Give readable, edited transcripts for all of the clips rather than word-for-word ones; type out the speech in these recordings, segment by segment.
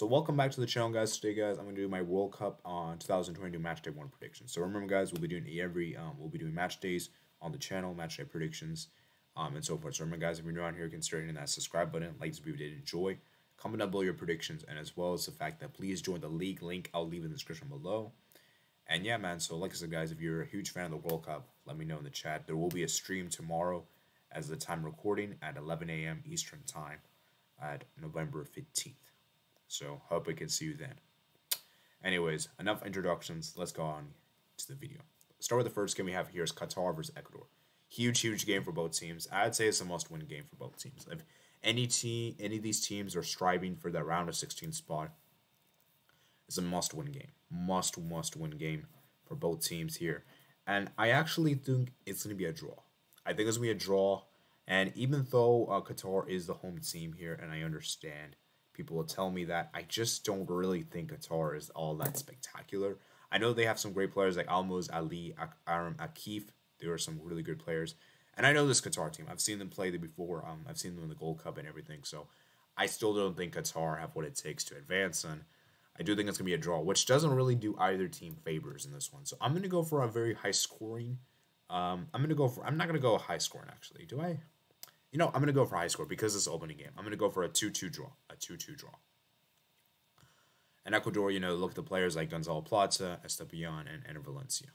So welcome back to the channel, guys. Today, guys, I'm gonna do my World Cup on 2022 Match Day 1 predictions. So remember, guys, we'll be doing match days on the channel, match day predictions, and so forth. So remember, guys, if you're new on here, consider hitting that subscribe button, like this video did enjoy, comment down below your predictions, and as well as the fact that please join the league link I'll leave in the description below. And yeah, man. So like I said, guys, if you're a huge fan of the World Cup, let me know in the chat. There will be a stream tomorrow, as the time recording at 11 a.m. Eastern time, at November 15th. So, hope I can see you then. Anyways, enough introductions. Let's go on to the video. Start with the first game we have here is Qatar versus Ecuador. Huge game for both teams. I'd say it's a must-win game for both teams. If any of these teams are striving for that round of 16 spot, it's a must-win game. Must-win game for both teams here. And I actually think it's going to be a draw. I think it's going to be a draw. And even though Qatar is the home team here, and I understand people will tell me that, I just don't really think Qatar is all that spectacular. I know they have some great players like Almoz, Ali, Aram, Akif. There are some really good players. And I know this Qatar team. I've seen them play before. I've seen them in the Gold Cup and everything. So I still don't think Qatar have what it takes to advance. And I do think it's going to be a draw, which doesn't really do either team favors in this one. So I'm going to go for a very high scoring. I'm not going to go high scoring, actually. Do I? You know, I'm going to go for high score because it's an opening game. I'm going to go for a 2-2 draw. A 2-2 draw. And Ecuador, you know, look at the players like Gonzalo Plata, Esteban, and Valencia.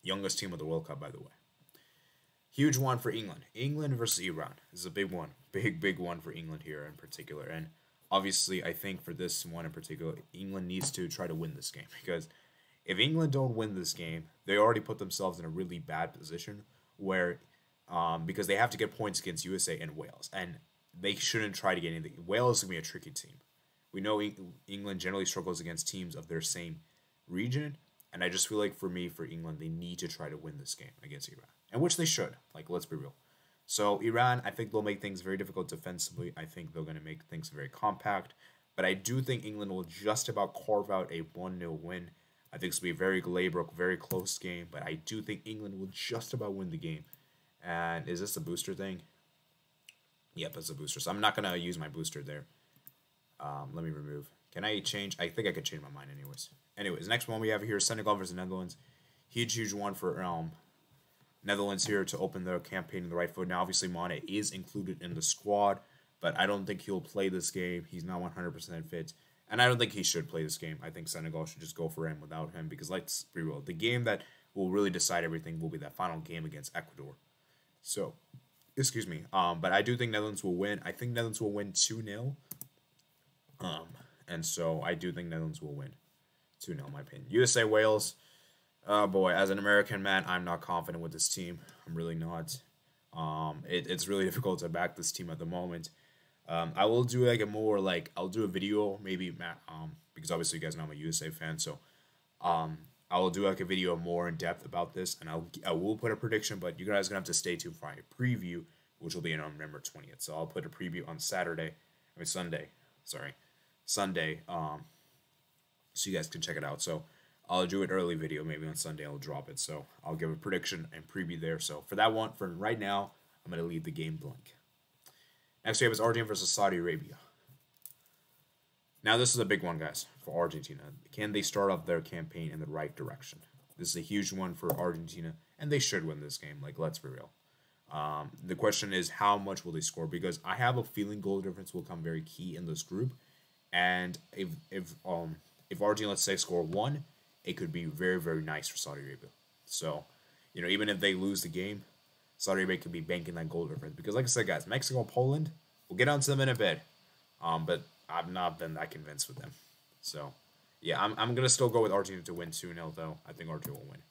Youngest team of the World Cup, by the way. Huge one for England. England versus Iran. This is a big one. Big one for England here in particular. And obviously, I think for this one in particular, England needs to try to win this game. Because if England don't win this game, they already put themselves in a really bad position where because they have to get points against USA and Wales, and they shouldn't try to get anything. Wales is going to be a tricky team. We know England generally struggles against teams of their same region, and I just feel like for England, they need to try to win this game against Iran, and which they should. Like, let's be real. So Iran, I think they'll make things very difficult defensively. I think they're going to make things very compact, but I do think England will just about carve out a 1-0 win. I think it's going to be a very Glaybrook, very close game, but I do think England will just about win the game. And is this a booster thing? Yep, it's a booster. So I'm not going to use my booster there. Let me remove. Can I change? I think I could change my mind anyways. Next one we have here is Senegal versus Netherlands. Huge one for Netherlands here to open their campaign in the right foot. Now, obviously, Mane is included in the squad, but I don't think he'll play this game. He's not 100% fit. And I don't think he should play this game. I think Senegal should just go for him without him because, let's be real, the game that will really decide everything will be that final game against Ecuador. So, excuse me. But I do think Netherlands will win. I think Netherlands will win 2-0. And so I do think Netherlands will win 2-0 in my opinion. USA Wales. Oh boy, as an American man, I'm not confident with this team. I'm really not. It's really difficult to back this team at the moment. I will do I'll do a video maybe because obviously you guys know I'm a USA fan, so I will do like a video more in depth about this, and I will put a prediction, but you guys are gonna have to stay tuned for a preview, which will be on November 20th. So I'll put a preview on Sunday, so you guys can check it out. So I'll do an early video, maybe on Sunday I'll drop it. So I'll give a prediction and preview there. So for that one, for right now, I'm gonna leave the game blank. Next we have is Argentina versus Saudi Arabia. Now, this is a big one, guys, for Argentina. Can they start off their campaign in the right direction? This is a huge one for Argentina, and they should win this game. Like, let's be real. The question is, how much will they score? Because I have a feeling goal difference will come very key in this group. And if Argentina, let's say, score 1, it could be very nice for Saudi Arabia. So, you know, even if they lose the game, Saudi Arabia could be banking that goal difference. Because, like I said, guys, Mexico, Poland, we'll get onto them in a bit. But I've not been that convinced with them. So, yeah, I'm going to still go with Argentina to win 2-0, though. I think Argentina will win.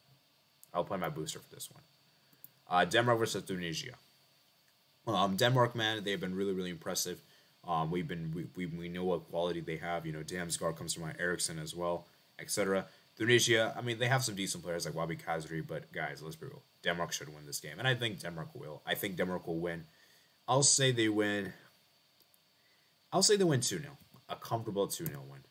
I'll play my booster for this one. Denmark versus Tunisia. Denmark, man, they've been really impressive. We know what quality they have. You know, Damsgaard comes from my Eriksson as well, etc. Tunisia, I mean, they have some decent players like Wabi Kazri, but, guys, let's be real. Denmark should win this game, and I think Denmark will. I think Denmark will win. I'll say they win 2-0. A comfortable 2-0 win.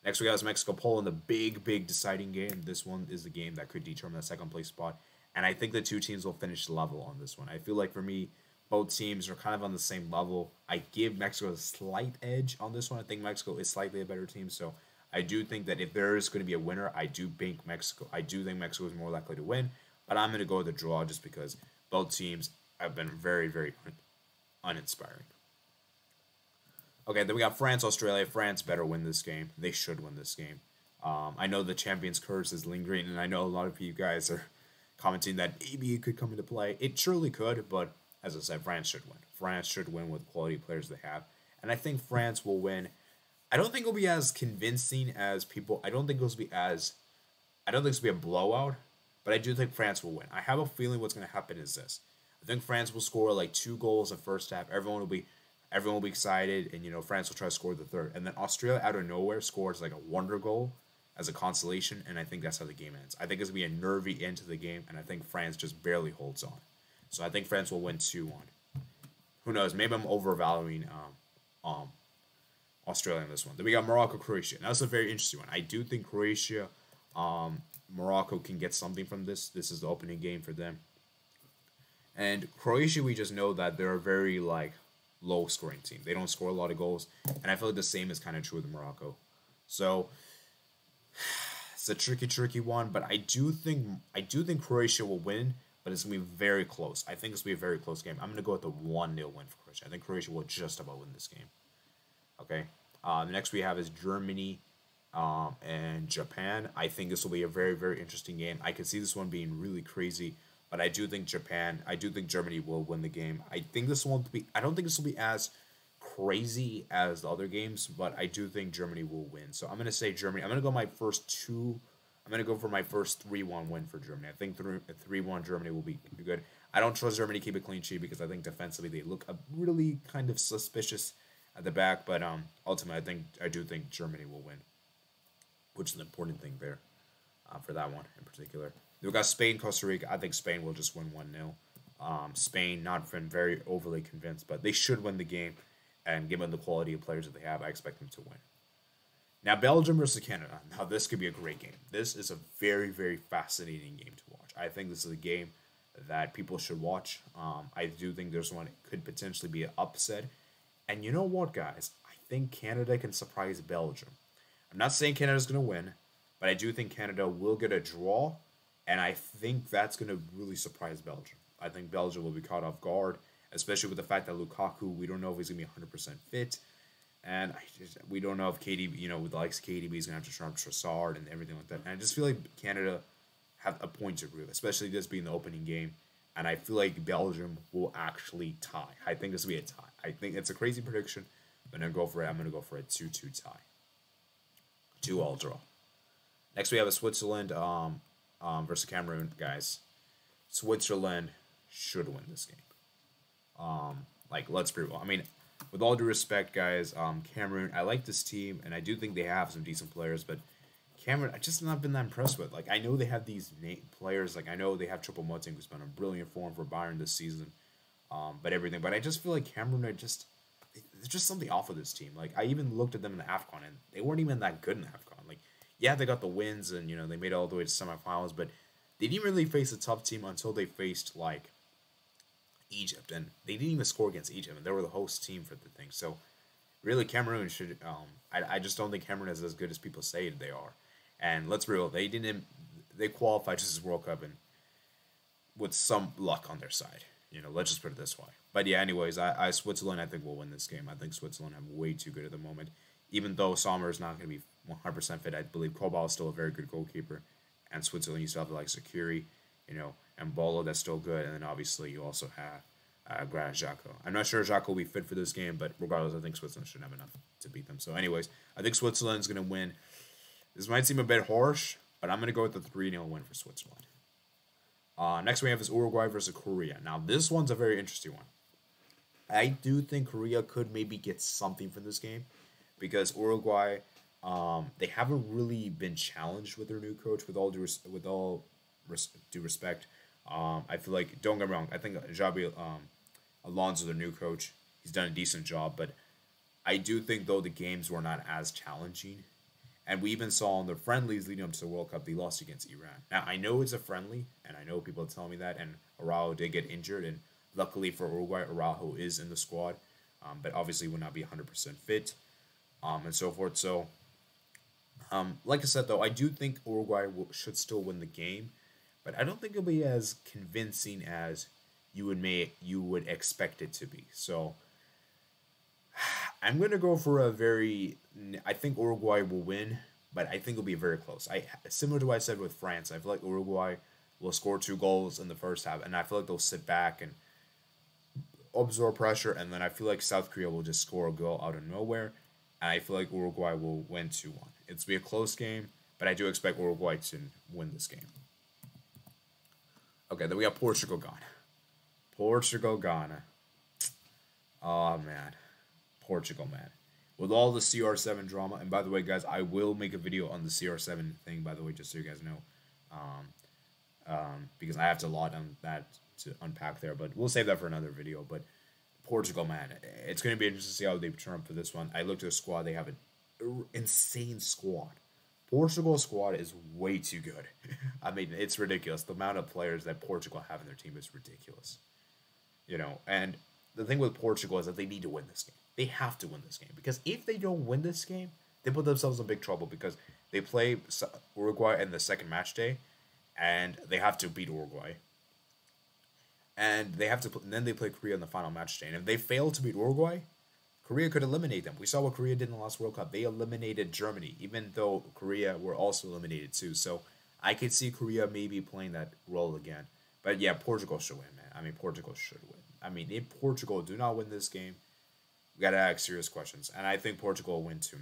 Next we got Mexico, Poland, the big deciding game. This one is the game that could determine the second place spot. And I think the two teams will finish level on this one. I feel like for me, Both teams are kind of on the same level. I give Mexico a slight edge on this one. I think Mexico is slightly a better team. So I do think that if there is going to be a winner, I do think Mexico. I do think Mexico is more likely to win. But I'm going to go with the draw just because both teams have been very, very uninspiring. Okay, then we got France, Australia. France better win this game. They should win this game. I know the champions curse is lingering, and I know a lot of you guys are commenting that maybe it could come into play. It surely could, but as I said, France should win. France should win with quality players they have, and I think France will win. I don't think it'll be as convincing as people. I don't think it'll be as. I don't think it's gonna be a blowout, but I do think France will win. I have a feeling what's gonna happen is this. I think France will score like 2 goals in the first half. Everyone will be excited, and France will try to score the third, and then Australia out of nowhere scores like a wonder goal as a consolation, and I think that's how the game ends. I think it's gonna be a nervy end to the game, and I think France just barely holds on. So I think France will win 2-1. Who knows? Maybe I'm overvaluing Australia in this one. Then we got Morocco, Croatia. Now, that's a very interesting one. I do think Croatia, Morocco can get something from this. This is the opening game for them. And Croatia, we just know that they're a very low scoring team. They don't score a lot of goals, and I feel like the same is kind of true with Morocco. So it's a tricky one, but I do think Croatia will win, but it's gonna be very close. I think it's gonna be a very close game. I'm gonna go with the 1-0 win for Croatia. I think Croatia will just about win this game. Okay. The next we have is Germany and Japan. I think this will be a very, very interesting game. I could see this one being really crazy, but I do think Germany will win the game. I don't think this will be as crazy as the other games, but I do think Germany will win. So I'm going to say Germany. I'm going to go for my first 3-1 win for Germany. I think 3-1 Germany will be good. I don't trust Germany to keep a clean sheet because I think defensively they look really kind of suspicious at the back, but ultimately I do think Germany will win, which is an important thing there for that one in particular. We've got Spain, Costa Rica. I think Spain will just win 1-0. Spain, not been very overly convinced, but they should win the game, and given the quality of players that they have, I expect them to win. Now, Belgium versus Canada. Now, this could be a great game. This is a very, very fascinating game to watch. I think this is a game that people should watch. I do think there's one that could potentially be an upset. And you know what, guys? I think Canada can surprise Belgium. I'm not saying Canada's going to win, but I do think Canada will get a draw, and I think that's going to really surprise Belgium. I think Belgium will be caught off guard, especially with the fact that Lukaku, we don't know if he's going to be 100% fit, and we don't know if KDB, with the likes of KDB, he's going to have to turn up Trossard and everything like that. And I just feel like Canada have a point to prove, especially this being the opening game, and I feel like Belgium will actually tie. I think this will be a tie. I think it's a crazy prediction, but I'm going to go for a 2-2 tie. 2-all draw. Next we have a Switzerland versus Cameroon, guys. Switzerland should win this game. Let's be real. I mean, with all due respect, guys, Cameroon, I like this team, and I do think they have some decent players, but Cameroon, I just not been that impressed with. I know they have these players. I know they have Choupo-Moting, who's been on brilliant form for Bayern this season, but I just feel like Cameroon there's just something off with this team. I even looked at them in the AFCON, and they weren't even that good in the AFCON. Yeah, they got the wins, and they made it all the way to semifinals, but they didn't really face a tough team until they faced Egypt, and they didn't even score against Egypt, and they were the host team for the thing. So really, Cameroon should. I just don't think Cameroon is as good as people say they are. And let's be real, they qualified just as World Cup, and with some luck on their side. Let's just put it this way. But yeah, anyways, Switzerland I think will win this game. I think Switzerland have way too good at the moment. Even though Sommer is not going to be 100% fit, I believe Kobal is still a very good goalkeeper, and Switzerland you still have Sakiri, and Bolo that's still good, and then obviously you also have Granit Xhaka. I'm not sure Xhaka will be fit for this game, but regardless, I think Switzerland should have enough to beat them. So anyways, I think Switzerland's going to win. This might seem a bit harsh, but I'm going to go with the 3-0 win for Switzerland. Next we have is Uruguay versus Korea. Now this one's a very interesting one. I do think Korea could maybe get something from this game, because Uruguay, they haven't really been challenged with their new coach. With all due respect, I feel like, don't get me wrong, I think Xabi Alonso, their new coach, he's done a decent job, but I do think though the games were not as challenging. And we even saw in the friendlies leading up to the World Cup, they lost against Iran. Now, I know it's a friendly, and I know people tell me that, and Araujo did get injured, and Luckily for Uruguay, Araujo is in the squad, but obviously will not be 100% fit, and so forth. So, like I said, though, I do think Uruguay should still win the game, but I don't think it'll be as convincing as you would expect it to be. So, I'm gonna go for I think Uruguay will win, but I think it'll be very close. Similar to what I said with France. I feel like Uruguay will score 2 goals in the first half, and I feel like they'll sit back and absorb pressure, and then I feel like South Korea will just score a goal out of nowhere, and I feel like Uruguay will win 2-1. It's be a close game, but I do expect Uruguay to win this game. Okay, then we got Portugal, Ghana. Portugal, Ghana. Oh man, Portugal, man. With all the CR7 drama, and by the way, guys, I will make a video on the CR7 thing, by the way, just so you guys know, because I have to lot on that to unpack there, but we'll save that for another video. But Portugal, man, it's going to be interesting to see how they turn up for this one. I looked at the squad; they have an insane squad. Portugal's squad is way too good. I mean, it's ridiculous. The amount of players that Portugal have in their team is ridiculous. And the thing with Portugal is that they need to win this game. They have to win this game, because if they don't win this game, they put themselves in big trouble, because they play Uruguay in the second match day, and they have to beat Uruguay. And then they play Korea in the final match day. And if they fail to beat Uruguay, Korea could eliminate them. We saw what Korea did in the last World Cup. They eliminated Germany, even though Korea were also eliminated too. So I could see Korea maybe playing that role again. But yeah, Portugal should win, man. I mean, Portugal should win. I mean, if Portugal do not win this game, we got to ask serious questions. And I think Portugal will win 2-0.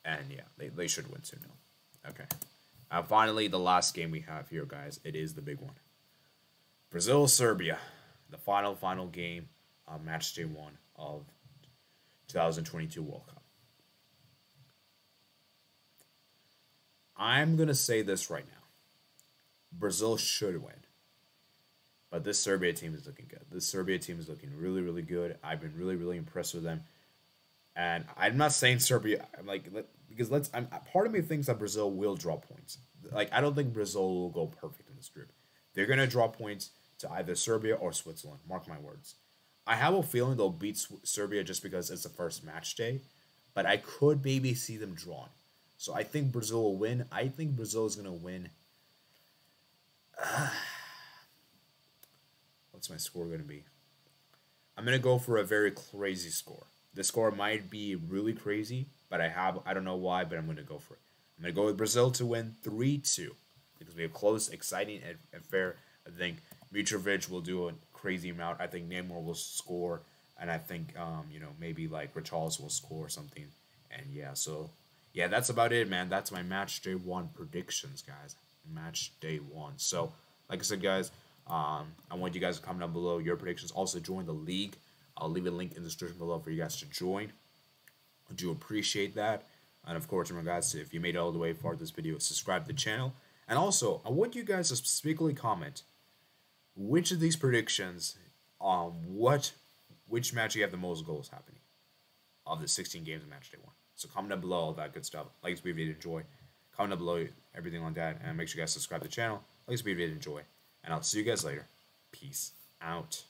And yeah, they should win 2-0. Okay. Finally, the last game we have here, guys. It is the big one. Brazil-Serbia. The final game of match day 1 of 2022 World Cup. I'm going to say this right now. Brazil should win. But this Serbia team is looking good. This Serbia team is looking really, really good. I've been really, really impressed with them. And I'm not saying Serbia, part of me thinks that Brazil will draw points. Like, I don't think Brazil will go perfect in this group. They're going to draw points to either Serbia or Switzerland. Mark my words. I have a feeling they'll beat Serbia just because it's the first match day. But I could maybe see them drawn. So I think Brazil will win. I think Brazil is going to win. What's my score going to be? I'm going to go for a very crazy score. The score might be really crazy, but I don't know why, but I'm going to go for it. I'm going to go with Brazil to win 3-2. Because we have close, exciting, and fair. I think Mitrovic will do a crazy amount. I think Neymar will score. And I think, maybe like Richarlison will score something. And yeah, so, yeah, that's about it, man. That's my match day 1 predictions, guys. Match day 1. So, like I said, guys, I want you guys to comment down below your predictions. Also, join the league. I'll leave a link in the description below for you guys to join. I do appreciate that. And of course, remember, guys, if you made it all the way far this video, subscribe to the channel. And also, I want you guys to specifically comment which of these predictions, which match you have the most goals happening of the 16 games of match day 1. So comment down below all that good stuff. Like this video if you enjoy. Comment down below everything like that. And make sure you guys subscribe to the channel. Like this video if you enjoy. And I'll see you guys later. Peace out.